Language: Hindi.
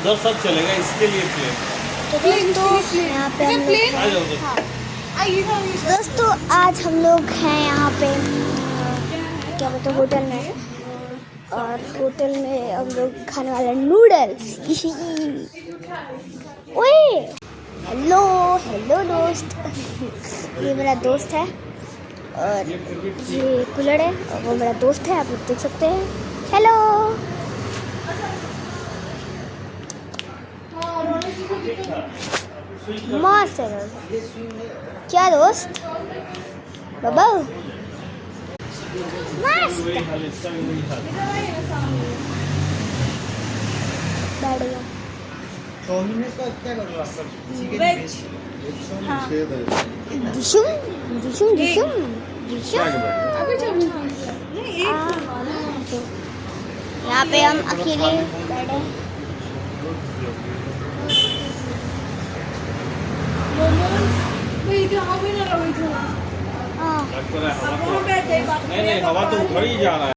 उधर सब चलेगा, इसके लिए प्लेन। तो दोस्तों यहाँ पे हम लोग आ जाओ उधर। दोस्तों आज हम लोग हैं यहाँ पे क्या बोलते हैं होटल में, और होटल में हम लोग खाने वाले नूडल्स। ओए हेलो हेलो दोस्त, ये मेरा दोस्त है और ये कुल्हड़ है और वो मेरा दोस्त है, आप लोग देख सकते हैं। हेलो मस्त है दोस्त। क्या दोस्त बाबा मस्त वही हाल, इसका भी वही हाल। बढ़िया। हाँ डिशुम डिशुम डिशुम डिशुम। यहाँ पे हम अकेले बैठे हैं। हाँ नहीं नहीं, हवा तो उधर ही जा रहा है।